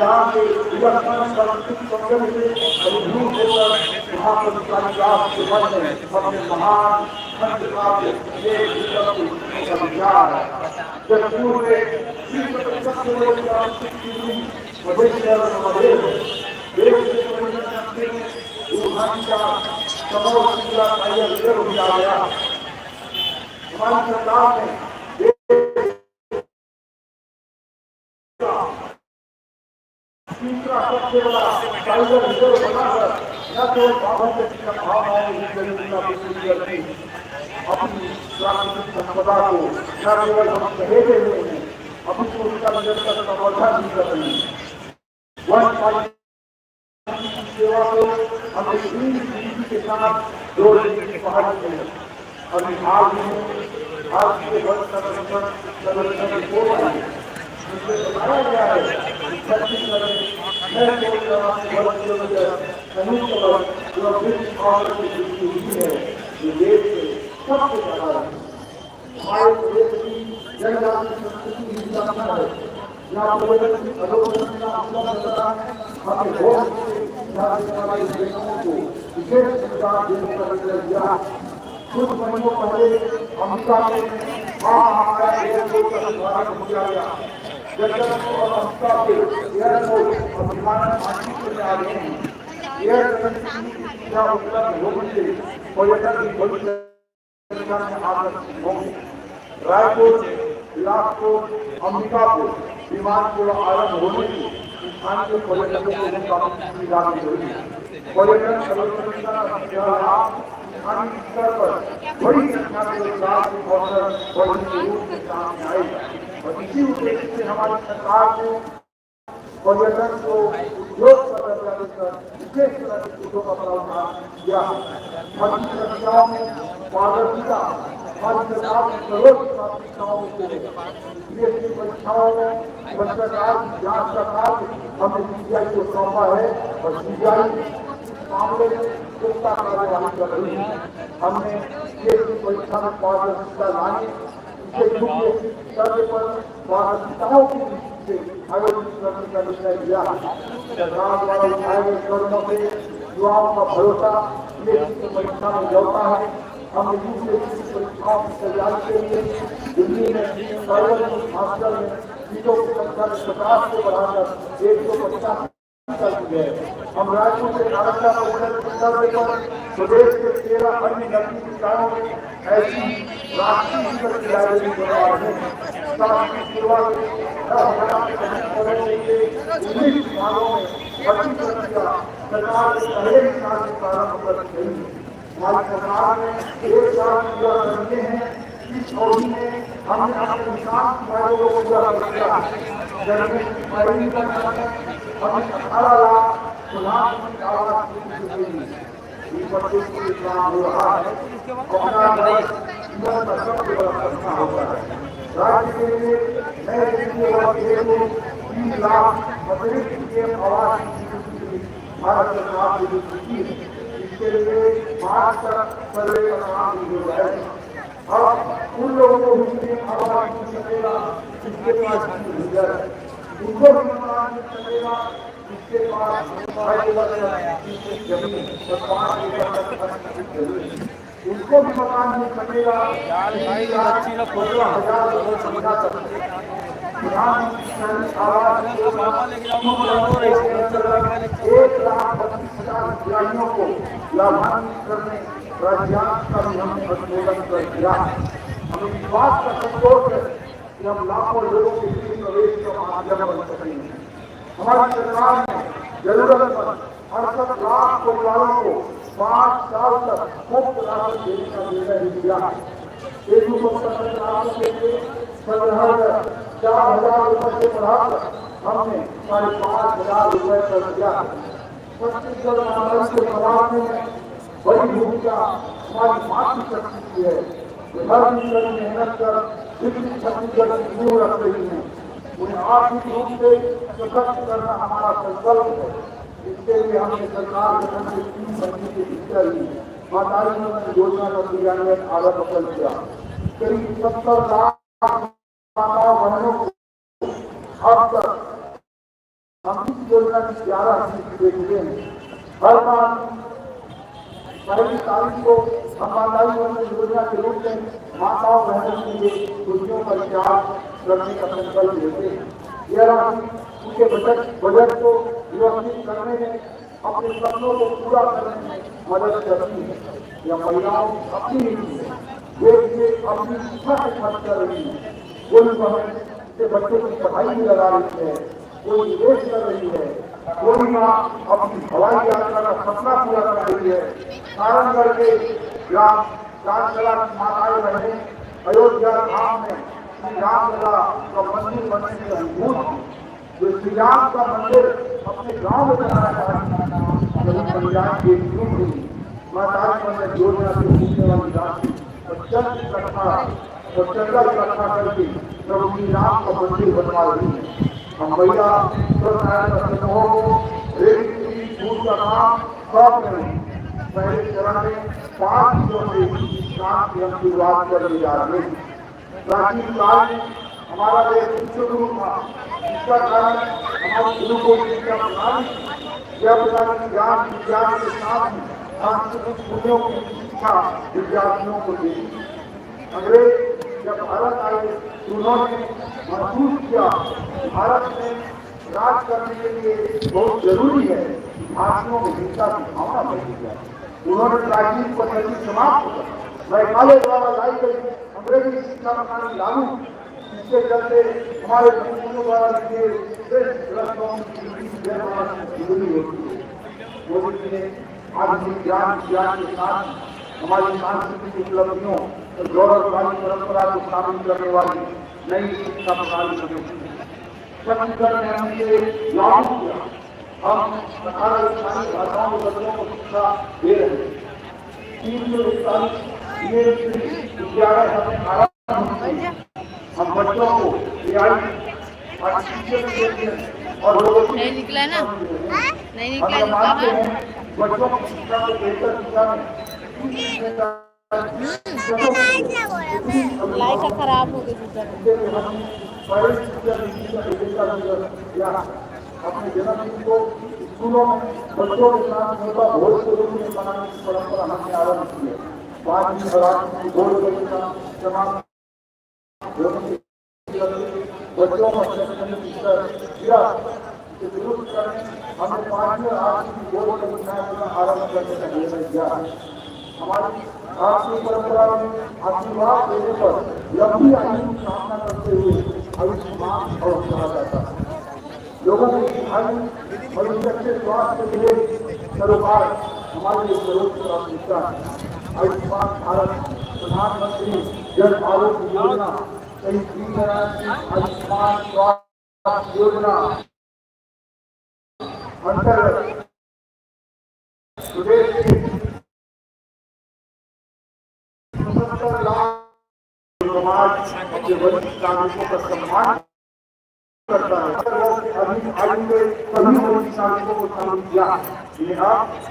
जहाँ से विलक्षण संस्कृति संगम से अभिभूत होकर महाकवि कालिदास के मन में अपने महान खंड काव्य का विचार है। जयपुर में हमारी सरकार ने तीसरा सबसे बड़ा टाइगर रिजर्व बनाकर न केवल बाघों की संभावनाओं की जरूरत करती अपनी प्राकृतिक संपदा को न केवल हम सहेजे हुए हैं, अपनी को उसका निरंतर संवर्धन भी कर रही है। वन सेवा को हम एक के साथ जोड़ने की पहल की है। अभी हाल में आज के वन संरक्षण रिपोर्ट आई है, जिसमें बताया गया है कि छत्तीसगढ़ में संयुक्त की वृद्धि हुई है, जो देश में सबसे ज्यादा है। हमारे प्रदेश की जनजाति संस्कृति भी विलक्षण है, यहाँ पर्यटन की अधोगति हमें बहुत वाले देशों को विशेष सुविधा देने का निर्णय लिया। कुछ महीनों पहले अमेरिका में हमारा एयरपोर्ट का शुभारंभ किया गया। जगदलपुर और अमेरिका के एयरपोर्ट और विमानन मानचित्र में आ गए हैं। एयर कनेक्टिविटी या उपलब्ध होने से पर्यटन की बड़ी संख्या में आकर्षित होंगे। रायपुर, बिलासपुर, अंबिकापुर विमान को आरंभ होने से स्थानीय पर्यटकों को काफी सुविधा मिलेगी। पर्यटन स्थानीय स्तर पर बड़ी संख्या में रोजगार के अवसर बढ़ने के रूप में सामने आएगा और इसी उद्देश्य से हमारी सरकार ने पर्यटन को उद्योग का दर्जा देकर विशेष चीजों का प्रावधान किया। भर्ती प्रक्रियाओं में पारदर्शिता, हमारी सरकार ने सर्वोच्च प्राथमिकताओं को बीएससी परीक्षाओं में भ्रष्टाचार की जांच का कार्य हमने सीबीआई को सौंपा है और सीबीआई मामले में पुख्ता कार्यवाही कर रही है। हमने बीएससी परीक्षा में पारदर्शिता लाने, इसे यूपीएससी स्तर पर पारदर्शिताओं की दृष्टि से आयोजित करने का निर्णय लिया। सरकार द्वारा उठाए गए कदमों से युवाओं का भरोसा बीएससी परीक्षा में जलता है। हमने यूपीएससी परीक्षाओं की तैयारी के लिए दिल्ली में सार्वजनिक हॉस्टल में सीटों की संख्या में 50 से बढ़ाकर 150 कर दिए। हम रायपुर से नालंदा प्रदेश के 13 अन्य नदी निकायों में ऐसी राष्ट्रीय लाइब्रेरी बनवा रहे हैं। की शुरुआत 19 विभागों में भर्ती प्रक्रिया सरकार के पहले ही साल में प्रारंभ कर दी गई है। हमारी सरकार ने एक साल पूरा करते हैं। इस अवधि में हमने अपने विकास कार्यों को पूरा कर दिया। हमने 18 लाख प्रधानमंत्री आवास हो रहा है। होता है राज्य के लिए नए 30 लाख अतिरिक्त आवास भारत सरकार की है। इसके लिए मार्च तक सर्वे का काम शुरू है। अब उन लोगों को भी आवास मिल सकेगा जिसके पास उनको भी मकान मिल सकेगा जिसके पास जमीन उनको भी मकान मिल सकेगा। 15,000 लोगों को समझा सकते प्रधानमंत्री आवास 1,32,000 हितग्राहियों को लाभान्वित करने राज्यांश का भी हमने अनुमोदन कर दिया। हमें विश्वास का संतोष है कि हम लाखों लोगों के बीच प्रवेश का माध्यम बन सकेंगे। हमारी सरकार ने जरूरतमंद 68 लाख परिवारों को 5 साल तक मुफ्त राशन देने का निर्णय लिया। के लिए 4,000 रुपये से बढ़ाकर हमने 5,500 रुपये कर दिया। छत्तीसगढ़ महामारी को संभालने में बड़ी भूमिका हमारी मातृशक्ति की है। हर दिन कड़ी मेहनत कर विकसित छत्तीसगढ़ की नींव रख रही है। उन्हें आर्थिक रूप से सशक्त करना हमारा संकल्प है। इसके लिए हमने सरकार गठन के 3 महीने के भीतर ही मातारी योजना का क्रियान्वयन आरंभ कर दिया। करीब 70 लाख माताओं बहनों को अब तक हम इस योजना की 11 दे चुके हैं। हर माह पहली तारीख को हम माताई बंधन योजना के रूप में माताओं बहनों के लिए खुशियों का त्याग करने का संकल्प लेते हैं। यह राशि उनके बजट को व्यवस्थित करने में, अपने सपनों को पूरा करने में मदद करती है। यह महिलाओं अपनी नीति है, वे इसे अपनी इच्छा से खर्च कर रही है। कोई बहन से बच्चों की पढ़ाई में लगा रही है, कोई निवेश कर रही है, कोई माँ अपनी हवाई यात्रा का सपना पूरा कर रही है। सारंगढ़ के ग्राम चांदला की माताएं बहनें अयोध्या धाम में श्री रामलला का मंदिर बनने की अनुभूत जो श्री राम का मंदिर अपने गांव में बनाना चाहती जब पंजाब के शुरू हुई माताएं बहनें योजना से मिलने वाली राशि और चंद्र कथा और चंद्र कथा करके प्रभु श्री राम का मंदिर बनवा रही है। हम महिला स्वयं समूहों को रेत फूल का काम सौंप रहे हैं। पहले चरण में 5 दिनों से काम की हम शुरुआत करने जा रहे हैं। प्राचीन काल में हमारा देश विश्व गुरु था, इसका कारण हमारे गुरु को शिक्षा प्रणाली यह प्रकार ज्ञान विज्ञान के साथ ही सांस्कृतिक मूल्यों की शिक्षा विद्यार्थियों को दी। अंग्रेज जब भारत आए तो उन्होंने महसूस किया भारत में राज करने के लिए बहुत जरूरी है भारतीयों में हिंसा की भावना पैदा किया। उन्होंने प्राचीन पद्धति समाप्त कर मैघालय द्वारा लाई गई अंग्रेजी शिक्षा प्रणाली लागू, इसके चलते हमारे पूर्वजों द्वारा लिखे श्रेष्ठ ग्रंथों की जरूरी होती है। मोदी जी ने आधुनिक ज्ञान के साथ हमारी सांस्कृतिक उपलब्धियों और गौरवशाली परंपरा को शामिल करने वाली नई शिक्षा प्रणाली छत्तीसगढ़ में हमने लागू किया। हम 18 स्थानीय भाषाओं के बच्चों को शिक्षा दे रहे हैं। 341 विद्यालय हम बच्चों को और नहीं निकला ना, नहीं निकला बच्चों की शिक्षा को बेहतर दिशा में लाइट खराब हो गई। अपने जन्मदिन को स्कूलों में बच्चों के साथ मोटा भोज के रूप में मनाने की परंपरा हमने आरम्भ की है। 5 दिन बरात भोज का तमाम बच्चों को दुरुस्त करने हमने 5 और 8 की भोज का आरम्भ करने का निर्णय किया है। हमारी भारतीय परंपरा में आशीर्वाद देने पर लंबी आयु की कामना करते हुए आयुष्मान और कहा जाता है। लोगों की आयु और उनके अच्छे स्वास्थ्य के लिए सरोकार हमारे लिए सर्वोच्च प्राथमिकता है। आयुष्मान भारत प्रधानमंत्री जन आरोग्य योजना कई आयुष्मान स्वास्थ्य योजना अंतर्गत प्रदेश के 70 लाख समाज अपने वरिष्ठ नागरिकों का सम्मान करता है। आयु के सभी वरिष्ठ नागरिकों को शामिल किया। इन्हें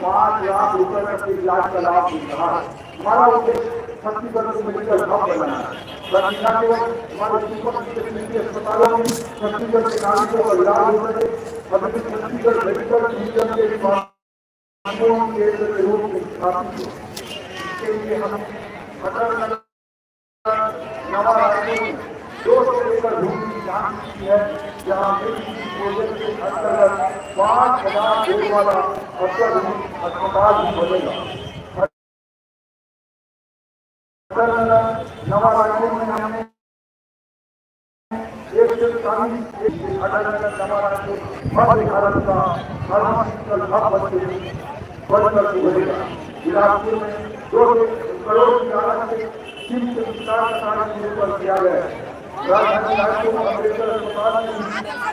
5 लाख रुपए तक के इलाज का लाभ मिल रहा है। हमारा उद्देश्य छत्तीसगढ़ को मेडिकल हब बनाना है। हमारे निजी अस्पतालों में छत्तीसगढ़ के नागरिकों का इलाज हो सके। अभी छत्तीसगढ़ मेडिकल टूरिज्म के केंद्र के रूप में स्थापित हो। इसके लिए हम नवा रायपुर में 200 एकड़ भूमि की जांच की है, जहाँ प्रोजेक्ट के अंतर्गत 5000 बेड वाला अत्याधुनिक अस्पताल भी बनेगा। नवा रायपुर में हमने 140 नवा रायपुर मध्य भारत का फार्मास्यूटिकल हब बनकर उभरेगा। बिलासपुर में 2 करोड़ की लागत से सिम के विस्तार का कार्य शुरू कर दिया गया है। राजधानी रायपुर में अम्बेडकर अस्पताल में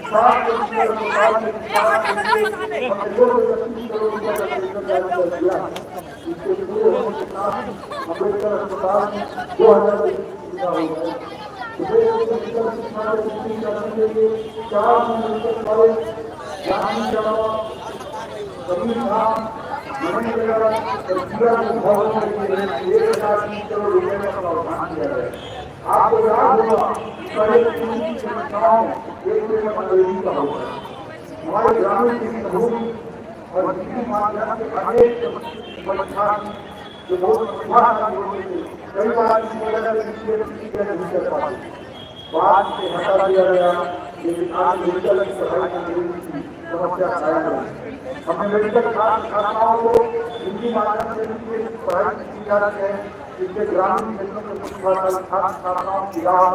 7 अस्पताल में विस्तार के लिए 225 करोड़ रुपए का टेंडर जारी कर दिया है। इसके पूरे होने के साथ अम्बेडकर अस्पताल में 2000 सुविधा होगा। प्रदेश में मेडिकल शिक्षा को विकसित करने के लिए 4 मेडिकल कॉलेज जांच के अलावा कबीर धाम महेंद्रगढ़ और जिला में भवन के लिए 1030 करोड़ रुपए का प्रावधान किया गया है। आपको याद होगा पहले की संस्थाओं में 1 रुपये का होगा। हमारे ग्रामीण की समूह और जिसके माध्यम से अनेक परीक्षार्थी जो बहुत प्रतिभाशाली होते थे, कई बार इस वजह से नहीं कर पाते, बाद से हटा दिया गया, लेकिन आज मेडिकल की पढ़ाई करने की समस्या कायम है। हमने मेडिकल छात्राओं को हिंदी माध्यम से पढ़ाई की जा रही है, जिससे ग्रामीण क्षेत्रों में प्रतिभाशाली छात्र छात्राओं की राह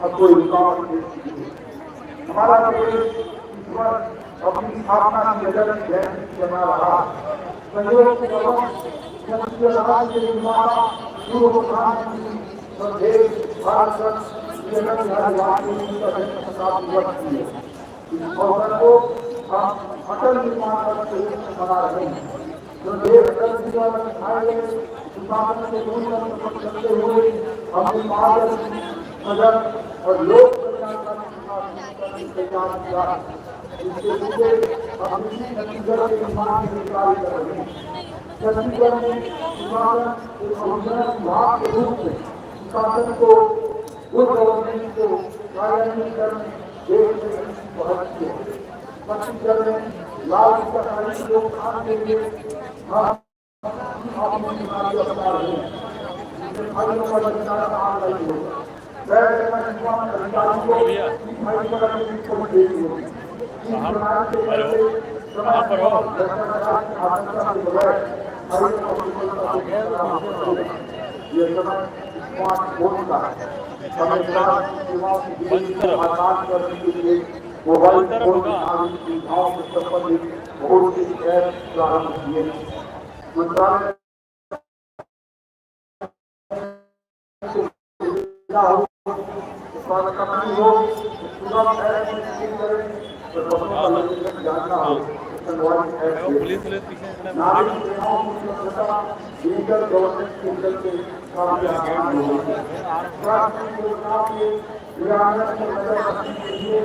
अब कोई रुकावट नहीं है। हमारा देश इस वर्ष अपनी स्थापना की रजत जयंती मना रहा। संयोग के समाज के निर्माता पूर्व प्रधानमंत्री स्वदेश भारत इस अवसर को हम अटल निर्माण वर्ष के रूप में मना रहे हैं। जो देश अटल जी द्वारा दिखाए गए सुशासन के मूल मंत्र पर चलते हुए हमने पारदर्शी नजर और लोक कल्याणकारी तैयार किया, इसके लिए हम इसी छत्तीसगढ़ के निर्माण की तैयारी कर रहे हैं। छत्तीसगढ़ में सुशासन एक अभिनव विभाग के रूप में सुशासन को उस गवर्नमेंट को कार्यान्वित करने देश में पहुंचती है। छत्तीसगढ़ में लाल सरकारी रोकथाम के लिए हम अपनी बीमारी अपना रहे हैं, जिससे भाइयों का बचाना काम नहीं होगा। अधिकारियों को भाई पर अपनी को देनी होगी। इस प्रकार से समाज पर भ्रष्टाचार की आशंका के बगैर भाइयों को ये समय स्मार्ट फोन का हमें सेवाओं की डिलीवरी को आसान करने के लिए मोबाइल फोन की सुविधाओं से संबंधित बहुत सी ऐप प्रारंभ किए। मंत्रालय जानना हो पुलिस नागरिक सेवाओं की सुरक्षा डिजिटल गवर्नेंस के चलते काफी आसान हो गई है। स्वास्थ्य योजनाओं के क्रियान्वयन को नजर रखने के लिए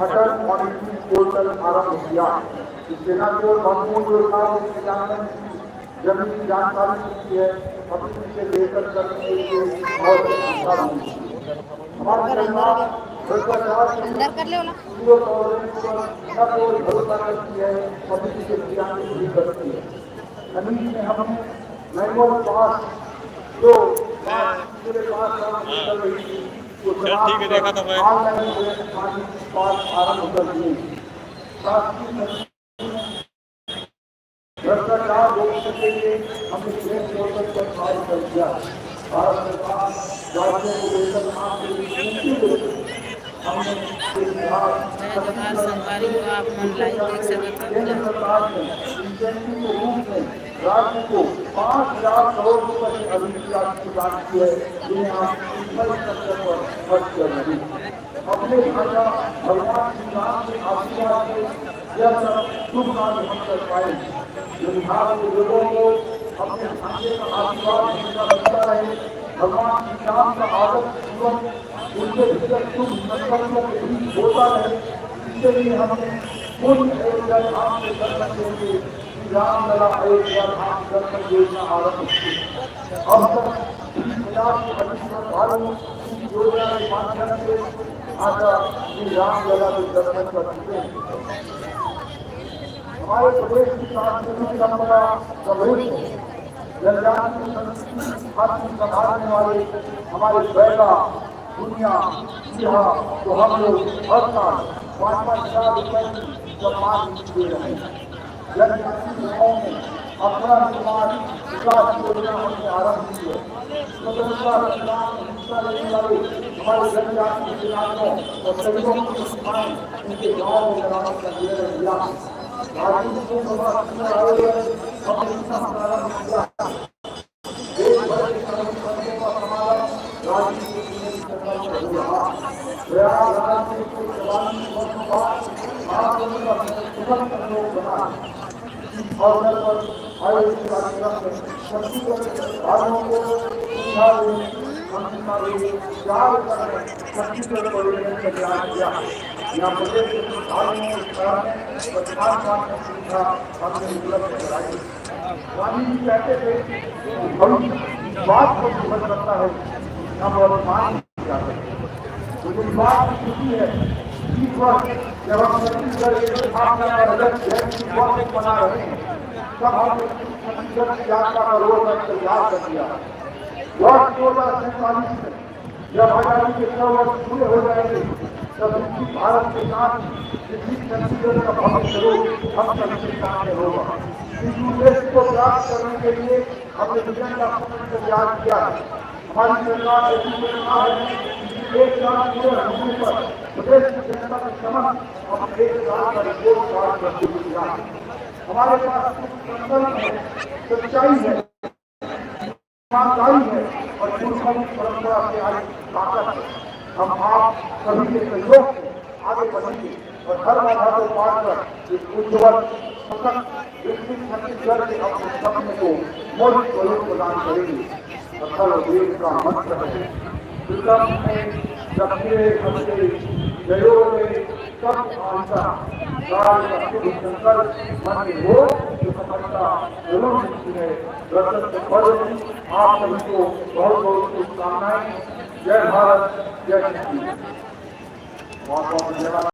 अटल मॉनिटरिंग पोर्टल आरंभ किया, जिससे न केवल महत्वपूर्ण योजनाओं के क्रियान्वयन की जमीनी जानकारी मिलती है, बल्कि इसे बेहतर करने के लिए और सुविधा मिलती है। हमारे सरकार अंदर कर ले वाला भरोसा करती है, पब्लिक के क्रियान्वयन भी करती है। जमीन में हमने मैनुअल पास जो मेरे पास चल रही थी ठीक है, देखा था मैं ऑनलाइन पास आरंभ कर दिए। भ्रष्टाचार रोकने के लिए हमने प्रेस पोर्टल पर कार्य कर दिया। भारत सरकार राज्यों को बेहतर काम के लिए हमने सरकारी को आप ऑनलाइन देख सकते केंद्र सरकार ने इंसेंटिव के रूप में राज्य को 5,000 करोड़ रुपए की अधिक राशि प्रदान की है, जिन्हें आप इस स्तर पर खर्च कर रहे हैं। अपने भाषा भगवान श्री राम के आशीर्वाद से यह सब शुभ कार्य हम कर पाए। विभाग के लोगों को अपने भाषा का आशीर्वाद जिनका बनता रहे, भगवान श्री राम का आदर्श जीवन उनके भीतर शुभ संकल्पों के बीच होता रहे, इसके लिए हमने पूर्ण अयोध्या धाम के दर्शन के लिए रामलला अयोध्या धाम दर्शन योजना आरंभ की। अब तक 20,000 से अधिक श्रद्धालु इस योजना के माध्यम से आकर श्री रामलला के दर्शन कर चुके हैं। हमारे प्रदेश की सांस्कृतिक परंपरा समृद्ध है। जनजातीय संस्कृति संभालने वाले हमारे बैगा दुनिया तो हम लोग हर साल 5,000 रुपए की सम्मान दे रहे हैं। जनजातीय गाँव में अपना निर्माण विकास योजना हमने आरंभ की है। स्वतंत्रता संग्राम में हिस्सा लेने वाले हमारे जनजातीय सेनानियों और शहीदों की प्रतिमाएं उनके गाँव में बनाने का निर्णय लिया। राजनीति के प्रवासी आयोजन हमने प्रारंभ किया। देश भर के कर्मचारियों का समागम राजनीति प्रयागराज में कुल 44 वर्षों बाद महाकुंभ का सुखद संयोग बना। इस अवसर पर आयोजित कार्यक्रम में छत्तीसगढ़ के भाइयों को शिक्षा देने, अंतिमा देने, प्यार करने, छत्तीसगढ़ को लेने का प्रयास किया। यहाँ प्रदेश के भाइयों को प्रधानमंत्री सुविधा हमने उपलब्ध कराई। गांधी जी कहते थे कि भविष्य बात को निर्भर करता है, हम वर्तमान लेकिन बात खुशी है कि वक्त जब हम छत्तीसगढ़ के स्थापना का रजत जयंती वर्ष मना रहे हैं, तब हमने छत्तीसगढ़ की यात्रा का रोड तैयार कर दिया। वर्ष 2047 में जब आजादी के 100 वर्ष पूरे हो जाएंगे, तब विकसित भारत के साथ विकसित छत्तीसगढ़ का भविष्य रूप हम सभी के सामने होगा। इस उद्देश्य को प्राप्त करने के लिए हमने विजन का तैयार किया है। हमारी सरकार ऐसी योजना है कि 1 साल पूरे होने पर प्रदेश की जनता के समक्ष हम 1 साल का रिपोर्ट कार्ड प्रस्तुत किया है। हमारे पास कुछ संकल्प है, सच्चाई है, ईमानदारी है और पूर्वों की परंपरा से आई ताकत है। हम आप सभी के सहयोग से आगे बढ़ेंगे और हर बाधा को पार कर इस उज्ज्वल सशक्त विकसित छत्तीसगढ़ के अपने सपने को मौलिक स्वरूप प्रदान करेंगे। असल देश का मंत्र है, विक्रम में दक्षिणे हस्ते जयो में सब आशा काल का शुभ संकल्प मन में हो जो सफलता जरूर मिलती है। रतन से पर्व आप सभी को बहुत बहुत शुभकामनाएं। जय भारत, जय हिंद। बहुत बहुत धन्यवाद।